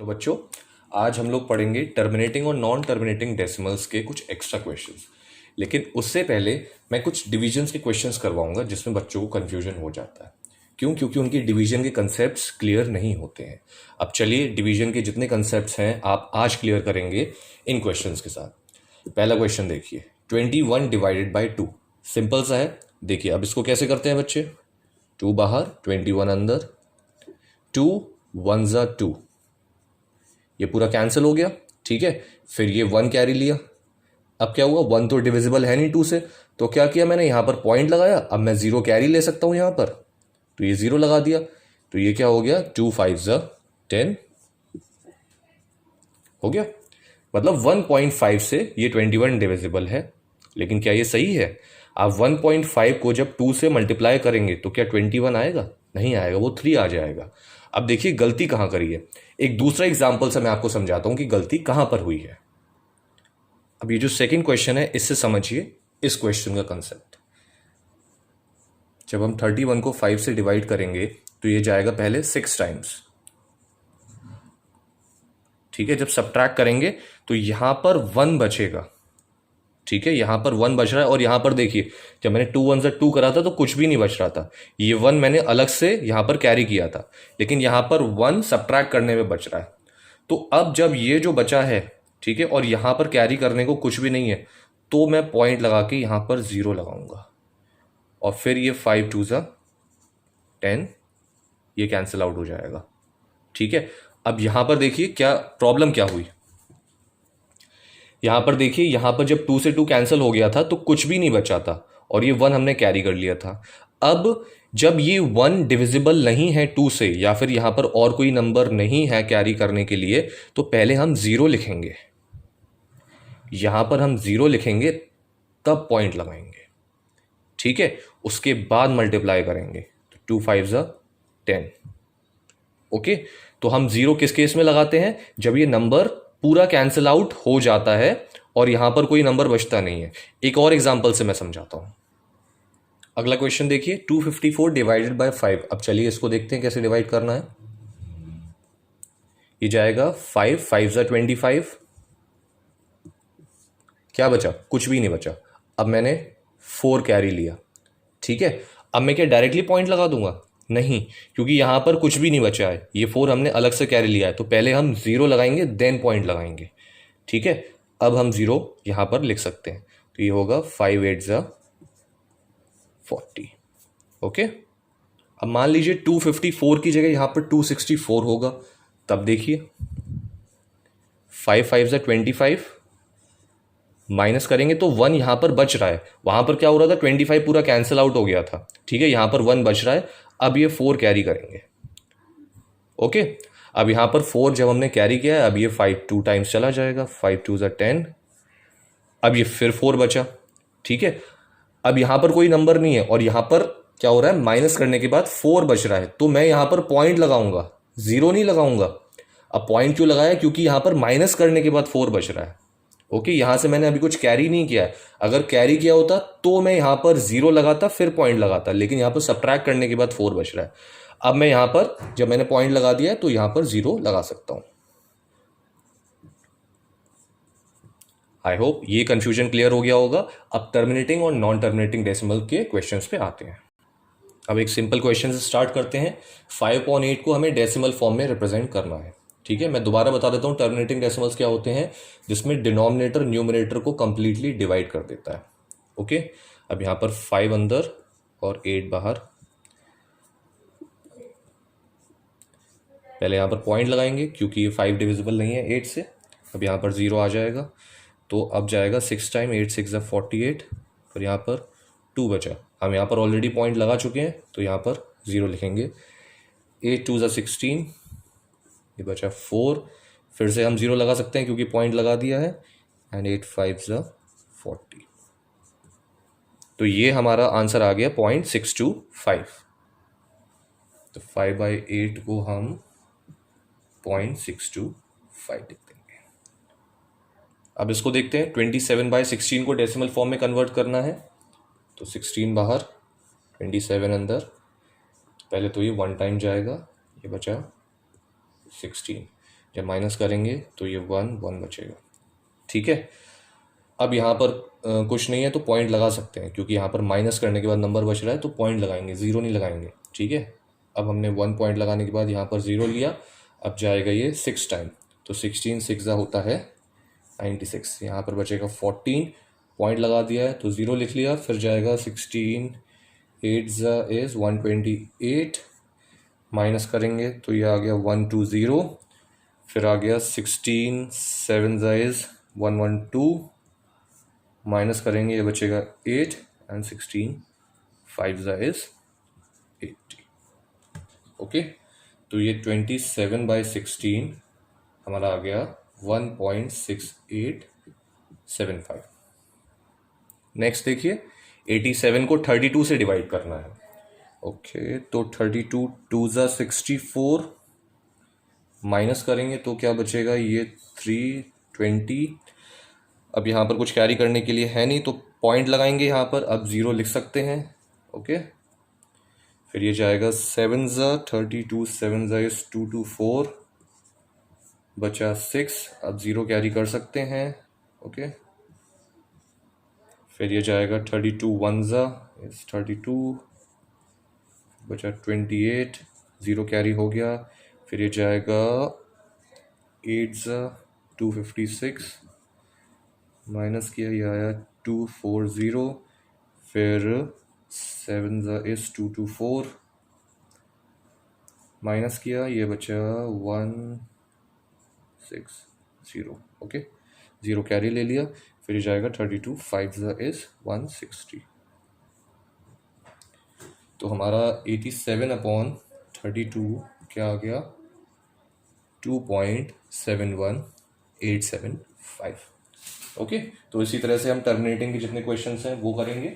तो बच्चों, आज हम लोग पढ़ेंगे टर्मिनेटिंग और नॉन टर्मिनेटिंग डेसिमल्स के कुछ एक्स्ट्रा क्वेश्चंस। लेकिन उससे पहले मैं कुछ डिविजन्स के क्वेश्चंस करवाऊंगा जिसमें बच्चों को कन्फ्यूजन हो जाता है। क्यों? क्योंकि उनकी डिवीजन के कंसेप्ट्स क्लियर नहीं होते हैं। अब चलिए, डिवीजन के जितने कंसेप्ट्स हैं आप आज क्लियर करेंगे इन क्वेश्चंस के साथ। पहला क्वेश्चन देखिए, 21 डिवाइडेड बाई 2। सिंपल सा है। देखिए अब इसको कैसे करते हैं बच्चे। 2 बाहर, 21 अंदर, 2 1 ज़ा 2, ये पूरा कैंसिल हो गया। ठीक है, फिर ये 1 कैरी लिया। अब क्या हुआ, 1 तो डिविजिबल है नहीं 2 से, तो क्या किया मैंने, यहाँ पर पॉइंट लगाया। अब मैं 0 कैरी ले सकता हूँ यहाँ पर, तो ये 0 लगा दिया। तो ये क्या हो गया, 2 5 ज़ा 10 हो गया। मतलब 1.5 से ये 21 डिविजिबल है। लेकिन क्या ये सही है? आप 1.5 को जब 2 से मल्टीप्लाई करेंगे तो क्या 21 आएगा? नहीं आएगा, वो 3 आ जाएगा। अब देखिए गलती कहाँ करी है। एक दूसरा एग्जाम्पल से मैं आपको समझाता हूं कि गलती कहां पर हुई है। अब ये जो सेकंड क्वेश्चन है, इससे समझिए इस क्वेश्चन का कंसेप्ट। जब हम 31 को 5 से डिवाइड करेंगे तो ये जाएगा पहले 6 टाइम्स। ठीक है, जब सब्ट्रैक्ट करेंगे तो यहां पर 1 बचेगा। ठीक है, यहां पर 1 बच रहा है। और यहां पर देखिए, जब मैंने 2 1 ज़ा 2 करा था तो कुछ भी नहीं बच रहा था। ये 1 मैंने अलग से यहां पर कैरी किया था, लेकिन यहां पर 1 सब्ट्रैक्ट करने में बच रहा है। तो अब जब ये जो बचा है, ठीक है, और यहां पर कैरी करने को कुछ भी नहीं है, तो मैं पॉइंट लगा के यहां पर 0 लगाऊंगा। और फिर ये 5 2 ज़ा 10, ये कैंसिल आउट हो जाएगा। ठीक है, अब यहां पर देखिए क्या प्रॉब्लम क्या हुई। यहां पर देखिए, यहां पर जब 2 से 2 कैंसिल हो गया था तो कुछ भी नहीं बचा था, और ये 1 हमने कैरी कर लिया था। अब जब ये 1 डिविजिबल नहीं है 2 से, या फिर यहां पर और कोई नंबर नहीं है कैरी करने के लिए, तो पहले हम 0 लिखेंगे। यहां पर हम 0 लिखेंगे, तब पॉइंट लगाएंगे। ठीक है, उसके बाद मल्टीप्लाई करेंगे। तो 2 5 ज़ा 10। ओके, तो हम 0 किस केस में लगाते हैं, जब ये नंबर पूरा कैंसिल आउट हो जाता है और यहां पर कोई नंबर बचता नहीं है। एक और एग्जांपल से मैं समझाता हूं। अगला क्वेश्चन देखिए, 254 डिवाइडेड बाय 5। अब चलिए इसको देखते हैं कैसे डिवाइड करना है। ये जाएगा 5 5 ज़ा 25। क्या बचा? कुछ भी नहीं बचा। अब मैंने 4 कैरी लिया। ठीक है, अब मैं क्या डायरेक्टली पॉइंट लगा दूंगा? नहीं, क्योंकि यहां पर कुछ भी नहीं बचा है। ये 4 हमने अलग से कैरी लिया है, तो पहले हम 0 लगाएंगे देन पॉइंट लगाएंगे। ठीक है, अब हम 0 यहां पर लिख सकते हैं। तो ये होगा 5 8 ज़ा 40। ओके, अब मान लीजिए 254 की जगह यहां पर 264 होगा। तब देखिए 5 5 ज़ा 25, माइनस करेंगे तो 1 यहां पर बच रहा है। वहां पर क्या हो रहा था, 25 पूरा कैंसिल आउट हो गया था। ठीक है, यहां पर 1 बच रहा है। अब ये 4 कैरी करेंगे। ओके, अब यहां पर 4 जब हमने कैरी किया है, अब ये 5 2 टाइम्स चला जाएगा। 5 2 ज़ा 10। अब ये फिर 4 बचा। ठीक है, अब यहां पर कोई नंबर नहीं है, और यहां पर क्या हो रहा है, माइनस करने के बाद 4 बच रहा है, तो मैं यहां पर पॉइंट लगाऊंगा, 0 नहीं लगाऊंगा। अब पॉइंट क्यों लगाया, क्योंकि यहां पर माइनस करने के बाद 4 बच रहा है। ओके, यहां से मैंने अभी कुछ कैरी नहीं किया है। अगर कैरी किया होता तो मैं यहां पर 0 लगाता फिर पॉइंट लगाता, लेकिन यहां पर सब्ट्रैक्ट करने के बाद 4 बच रहा है। अब मैं यहां पर जब मैंने पॉइंट लगा दिया है तो यहां पर 0 लगा सकता हूं। आई होप ये कंफ्यूजन क्लियर हो गया होगा। अब टर्मिनेटिंग और नॉन टर्मिनेटिंग डेसिमल के क्वेश्चंस पे आते हैं। अब एक सिंपल क्वेश्चन से स्टार्ट करते हैं। 5/8 को हमें डेसिमल फॉर्म में रिप्रेजेंट करना है। ठीक है, मैं दोबारा बता देता हूँ टर्मिनेटिंग डेसिमल्स क्या होते हैं, जिसमें डिनोमिनेटर न्यूमरेटर को कंप्लीटली डिवाइड कर देता है। ओके, अब यहाँ पर 5 अंदर और 8 बाहर। पहले यहाँ पर पॉइंट लगाएंगे क्योंकि ये 5 डिविजिबल नहीं है 8 से। अब यहाँ पर 0 आ जाएगा, तो अब जाएगा 6 टाइम 8 6 ज़ा 48। फिर यहाँ पर 2 बचा। हम यहाँ पर ऑलरेडी पॉइंट लगा चुके हैं, तो यहाँ पर 0 लिखेंगे। 8 2 ज़ा 16, ये बचा 4। फिर से हम 0 लगा सकते हैं क्योंकि पॉइंट लगा दिया है। एंड 8 5 ज़ा 40। तो ये हमारा आंसर आ गया 0.625। तो 5/8 को हम 0.625 लिख देंगे। अब इसको देखते हैं, 27/16 को डेसिमल फॉर्म में कन्वर्ट करना है। तो 16 बाहर, 27 अंदर। पहले तो ये 1 टाइम जाएगा, ये बचा 16। जब माइनस करेंगे तो ये 1 बचेगा। ठीक है, अब यहाँ पर कुछ नहीं है तो पॉइंट लगा सकते हैं, क्योंकि यहाँ पर माइनस करने के बाद नंबर बच रहा है तो पॉइंट लगाएंगे, ज़ीरो नहीं लगाएंगे। ठीक है, अब हमने 1 पॉइंट लगाने के बाद यहाँ पर ज़ीरो लिया, अब जाएगा ये 6 टाइम, तो 16 6 होता है 96। यहाँ पर बचेगा 14, पॉइंट लगा दिया है तो ज़ीरो लिख लिया, फिर जाएगा 16 8 इज़ 128, माइनस करेंगे तो ये आ गया 120, फिर आ गया 16 7 इज़ 112, माइनस करेंगे ये बचेगा 8 एंड 16 5 इज़ 80। ओके, तो ये 27/16 हमारा आ गया 1.6875। नेक्स्ट देखिए, 87 को 32 से डिवाइड करना है। ओके, तो 32 2 64, माइनस करेंगे तो क्या बचेगा, ये 320। अब यहाँ पर कुछ कैरी करने के लिए है नहीं तो पॉइंट लगाएंगे यहाँ पर, अब ज़ीरो लिख सकते हैं। ओके, फिर ये जाएगा 7 32 7 इज 224, बचा 6, अब ज़ीरो कैरी कर सकते हैं। ओके, फिर ये जाएगा 32 1 इज 32, बचा 28, ज़ीरो कैरी हो गया। फिर ये जाएगा 8 256, माइनस किया, ये आया 240, फिर 7 इज 224, माइनस किया, ये बचा 160। ओके, ज़ीरो कैरी ले लिया, फिर जाएगा 32 5 इज 160। तो हमारा 87/32 क्या आ गया, 2.71875। ओके, तो इसी तरह से हम टर्मिनेटिंग के जितने क्वेश्चंस हैं वो करेंगे।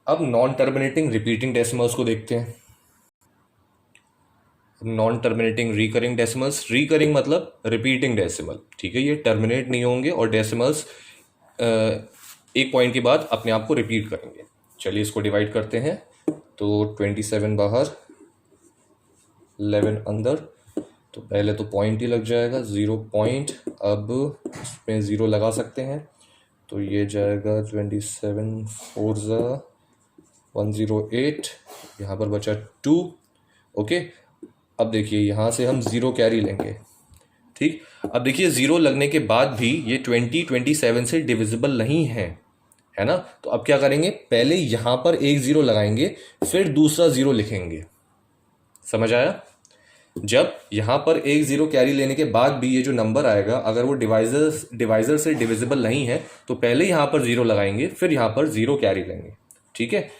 अब नॉन टर्मिनेटिंग रिपीटिंग डेसिमल्स को देखते हैं। Non terminating recurring decimals, recurring मतलब रिपीटिंग डेसिमल। ठीक है, ये टर्मिनेट नहीं होंगे और डेसिमल्स एक पॉइंट के बाद अपने आप को रिपीट करेंगे। चलिए इसको डिवाइड करते हैं। तो 27 बाहर, 11 अंदर, तो पहले तो पॉइंट ही लग जाएगा, 0 पॉइंट। अब इसमें ज़ीरो लगा सकते हैं, तो ये जाएगा 27 4 108, यहाँ पर बचा 2। ओके, अब देखिए यहाँ से हम ज़ीरो कैरी लेंगे। ठीक, अब देखिए ज़ीरो लगने के बाद भी ये 27 से डिविजिबल नहीं है ना। तो अब क्या करेंगे, पहले यहाँ पर एक ज़ीरो लगाएंगे, फिर दूसरा ज़ीरो लिखेंगे। समझ आया? जब यहाँ पर एक ज़ीरो कैरी लेने के बाद भी ये जो नंबर आएगा, अगर वो डिवाइज़र से डिविजिबल नहीं है तो पहले यहाँ पर ज़ीरो लगाएंगे, फिर यहाँ पर ज़ीरो कैरी लेंगे। ठीक है,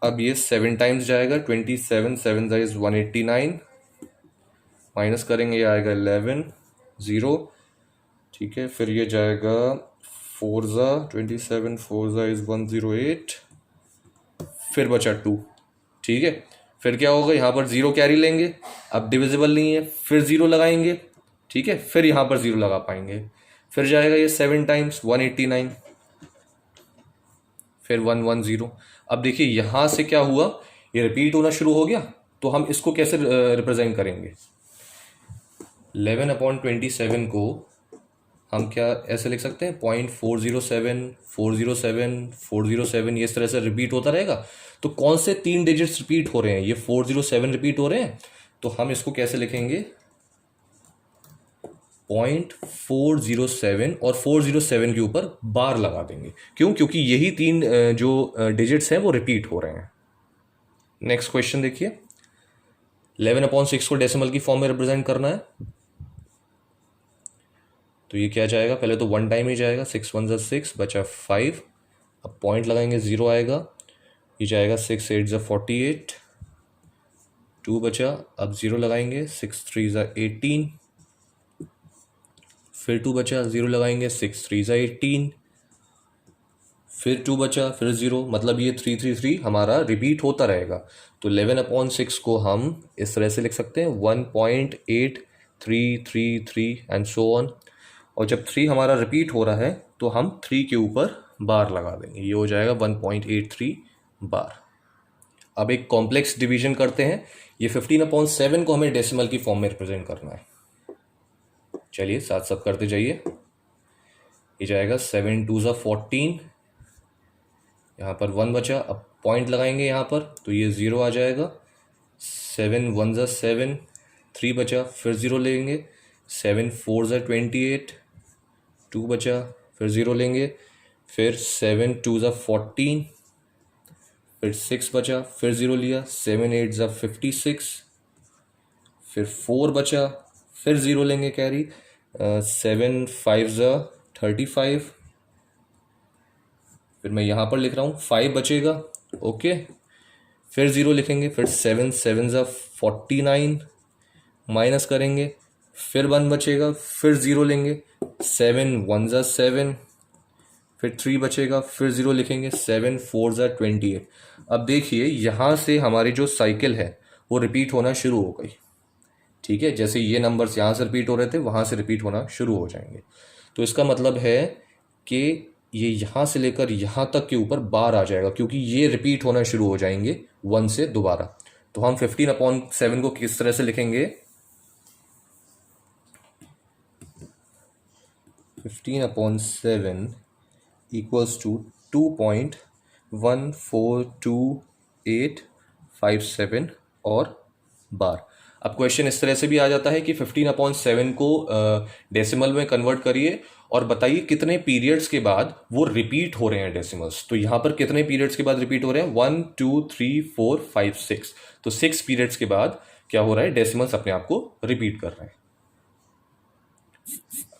अब ये 7 टाइम्स जाएगा, 27 7 इज 189, माइनस करेंगे, ये आएगा 11 0। ठीक है, फिर ये जाएगा 4 27 4 इज 108, फिर बचा 2। ठीक है, फिर क्या होगा, यहाँ पर ज़ीरो कैरी लेंगे, अब डिविजिबल नहीं है, फिर ज़ीरो लगाएंगे। ठीक है, फिर यहाँ पर ज़ीरो लगा पाएंगे, फिर जाएगा ये 7 टाइम्स 189, फिर 110। अब देखिए यहाँ से क्या हुआ, ये रिपीट होना शुरू हो गया। तो हम इसको कैसे रिप्रेजेंट करेंगे, 11/27 को हम क्या ऐसे लिख सकते हैं, 0.407 407 407, ये इस तरह से रिपीट होता रहेगा। तो कौन से 3 डिजिट्स रिपीट हो रहे हैं, ये 407 रिपीट हो रहे हैं, तो हम इसको कैसे लिखेंगे, 0.407 और 407 के ऊपर बार लगा देंगे। क्यों? क्योंकि यही 3 जो डिजिट्स हैं वो रिपीट हो रहे हैं। नेक्स्ट क्वेश्चन देखिए, 11/6 को डेसिमल की फॉर्म में रिप्रेजेंट करना है। तो ये क्या जाएगा, पहले तो 1 टाइम ही जाएगा, 6 1 6, बचा 5, अब पॉइंट लगाएंगे, ज़ीरो आएगा, ये जाएगा 6 8 48, 2 बचा, अब ज़ीरो लगाएंगे, 6 3 18, फिर 2 बचा, ज़ीरो लगाएंगे, 6 3 18, फिर 2 बचा, फिर ज़ीरो, मतलब ये 3 हमारा रिपीट होता रहेगा। तो 11/6 को हम इस तरह से लिख सकते हैं, 1.8333 एंड सो ऑन। और जब 3 हमारा रिपीट हो रहा है तो हम 3 के ऊपर बार लगा देंगे, ये हो जाएगा 1.83 बार। अब एक कॉम्प्लेक्स डिवीजन करते हैं। ये 15/7 को हमें डेसिमल की फॉर्म में रिप्रेजेंट करना है। चलिए साथ साथ करते जाइए। ये जाएगा 7 2 ज़ा 14, यहाँ पर 1 बचा। अब पॉइंट लगाएंगे यहाँ पर तो ये 0 आ जाएगा। 7 1 ज़ा 7, 3 बचा, फिर 0 लेंगे। 7 4 ज़ा 28, 2 बचा, फिर 0 लेंगे। फिर 7 2 ज़ा 14, फिर 6 बचा, फिर 0 लिया। 7 8 ज़ा 56, फिर 4 बचा, फिर 0 लेंगे कैरी। 7 5 ज़ा 35, फिर मैं यहाँ पर लिख रहा हूँ 5 बचेगा। ओके, फिर 0 लिखेंगे। फिर 7 7 ज़ा 49, माइनस करेंगे, फिर 1 बचेगा, फिर 0 लेंगे। 7 1 ज़ा 7, फिर 3 बचेगा, फिर 0 लिखेंगे। 7 4 ज़ा 28। अब देखिए यहाँ से हमारी जो साइकिल है वो रिपीट होना शुरू हो गई। ठीक है, जैसे ये नंबर्स यहाँ से रिपीट हो रहे थे वहाँ से रिपीट होना शुरू हो जाएंगे। तो इसका मतलब है कि ये यहाँ से लेकर यहाँ तक के ऊपर बार आ जाएगा, क्योंकि ये रिपीट होना शुरू हो जाएंगे 1 से दोबारा। तो हम 15/7 को किस तरह से लिखेंगे? 15/7 इक्वल्स टू 2.142857 और बार। अब क्वेश्चन इस तरह से भी आ जाता है कि 15/7 को डेसिमल में कन्वर्ट करिए और बताइए कितने पीरियड्स के बाद वो रिपीट हो रहे हैं डेसिमल्स। तो यहाँ पर कितने पीरियड्स के बाद रिपीट हो रहे हैं? 1 2 3 4 5 6। तो 6 पीरियड्स के बाद क्या हो रहा है? डेसिमल्स अपने आप को रिपीट कर रहे हैं।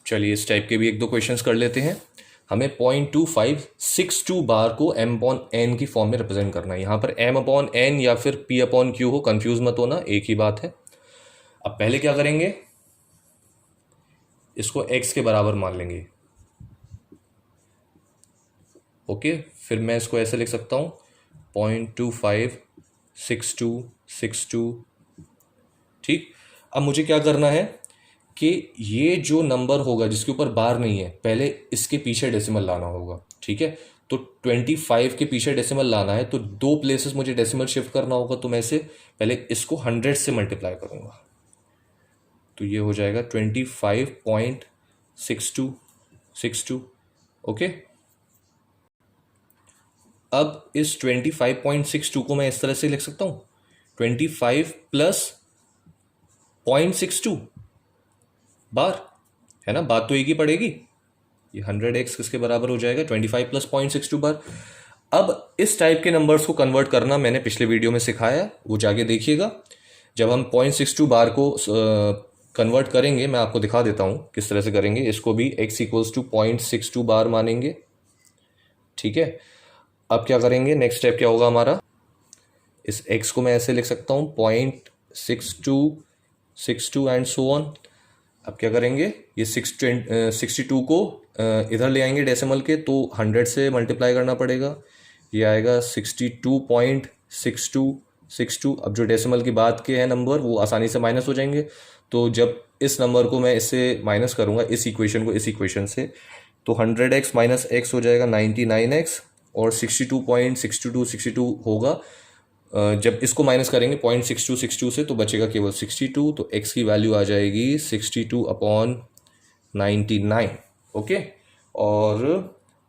चलिए इस टाइप के भी एक दो क्वेश्चंस कर लेते हैं। हमें 0.2562 बार को m/n की फॉर्म में रिप्रेजेंट करना है। यहाँ पर m/n या फिर p/q हो, कंफ्यूज मत होना, एक ही बात है। अब पहले क्या करेंगे, इसको x के बराबर मान लेंगे। ओके, फिर मैं इसको ऐसे लिख सकता हूँ 0.256262। ठीक, अब मुझे क्या करना है कि ये जो नंबर होगा जिसके ऊपर बार नहीं है, पहले इसके पीछे डेसिमल लाना होगा। ठीक है, तो 25 के पीछे डेसिमल लाना है तो 2 प्लेसेस मुझे डेसिमल शिफ्ट करना होगा। तो मैं इसे पहले इसको 100 से मल्टीप्लाई करूंगा, तो ये हो जाएगा 25.6262। ओके, अब इस 25.62 को मैं इस तरह से लिख सकता हूँ 25 प्लस 0.62 बार, है ना? बात तो एक ही पड़ेगी। ये 100x किसके बराबर हो जाएगा? 25 प्लस 0.62 बार। अब इस टाइप के नंबर्स को कन्वर्ट करना मैंने पिछले वीडियो में सिखाया, वो जाके देखिएगा। जब हम 0.62 बार को कन्वर्ट करेंगे, मैं आपको दिखा देता हूँ किस तरह से करेंगे। इसको भी x इक्वल्स टू 0.62 बार मानेंगे। ठीक है, अब क्या करेंगे, नेक्स्ट स्टेप क्या होगा हमारा? इस x को मैं ऐसे लिख सकता हूँ 0.6262 एंड सो ऑन। अब क्या करेंगे, ये 62 को इधर ले आएंगे डेसिमल के, तो 100 से मल्टीप्लाई करना पड़ेगा। ये आएगा 62.6262। अब जो डेसिमल की बात के हैं नंबर वो आसानी से माइनस हो जाएंगे। तो जब इस नंबर को मैं इससे माइनस करूँगा, इस इक्वेशन को इस इक्वेशन से, तो 100x माइनस x हो जाएगा 99x और 62.6262 होगा। जब इसको माइनस करेंगे 0.6262 से तो बचेगा केवल 62। तो x की वैल्यू आ जाएगी 62/99। ओके, और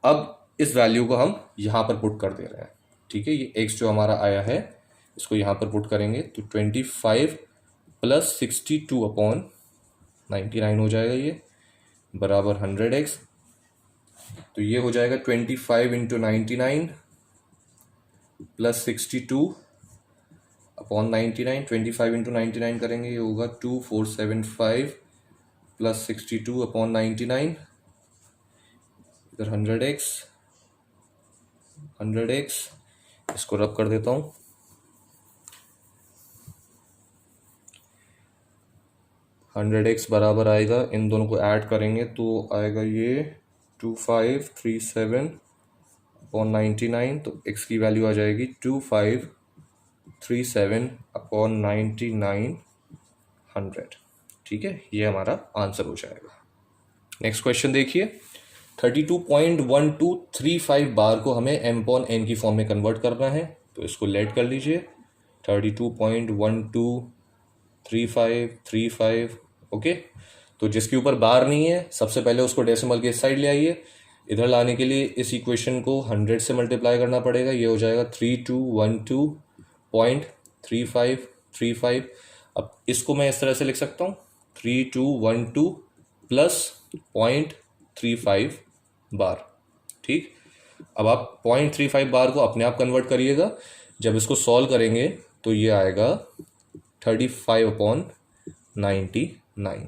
अब इस वैल्यू को हम यहाँ पर पुट कर दे रहे हैं। ठीक है, ये x जो हमारा आया है इसको यहाँ पर पुट करेंगे तो 25 प्लस 62/99 हो जाएगा, ये बराबर 100x। तो ये हो जाएगा 25 इंटू 99 प्लस 62/99। 25 इंटू 99 करेंगे, ये होगा 2475 प्लस 62/99। इधर 100x, इसको रब कर देता हूँ। 100x बराबर आएगा, इन दोनों को ऐड करेंगे तो आएगा ये 2537/99। तो x की वैल्यू आ जाएगी 2537/99 ठीक है, ये हमारा आंसर हो जाएगा। नेक्स्ट क्वेश्चन देखिए, 32.1235 बार को हमें m/n की फॉर्म में कन्वर्ट करना है। तो इसको लेट कर लीजिए 32.123535। ओके, तो जिसके ऊपर बार नहीं है सबसे पहले उसको डेसिमल के इस साइड ले आइए। इधर लाने के लिए इस इक्वेशन को 100 से मल्टीप्लाई करना पड़ेगा। ये हो जाएगा 3212.3535। अब इसको मैं इस तरह से लिख सकता हूँ 3212 प्लस 0.35 बार। ठीक, अब आप 0.35 बार को अपने आप कन्वर्ट करिएगा। जब इसको सॉल्व करेंगे तो ये आएगा 35/99।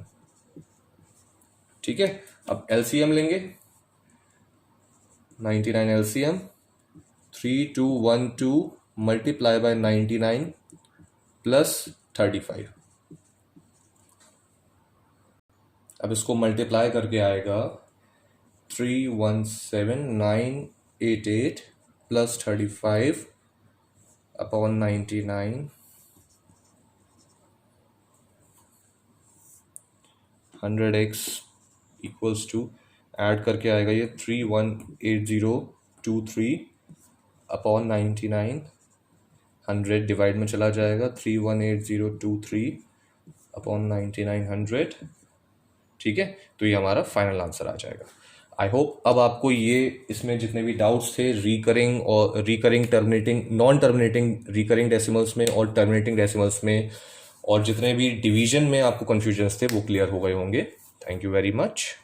ठीक है, अब एलसीएम लेंगे। 99 एलसीएम 3212 मल्टीप्लाई बाय 99 प्लस 35। अब इसको मल्टीप्लाई करके आएगा 317988 plus 35/99 100x equals to add करके आएगा ये 318023/99। 100 डिवाइड में चला जाएगा 318023/99 100। ठीक है, तो ये हमारा फाइनल आंसर आ जाएगा। आई होप अब आपको ये इसमें जितने भी डाउट्स थे रिकरिंग और recurring terminating non terminating recurring decimals में और टर्मिनेटिंग डेसिमल्स में और जितने भी डिवीजन में आपको कन्फ्यूजन्स थे वो क्लियर हो गए होंगे। Thank you very much.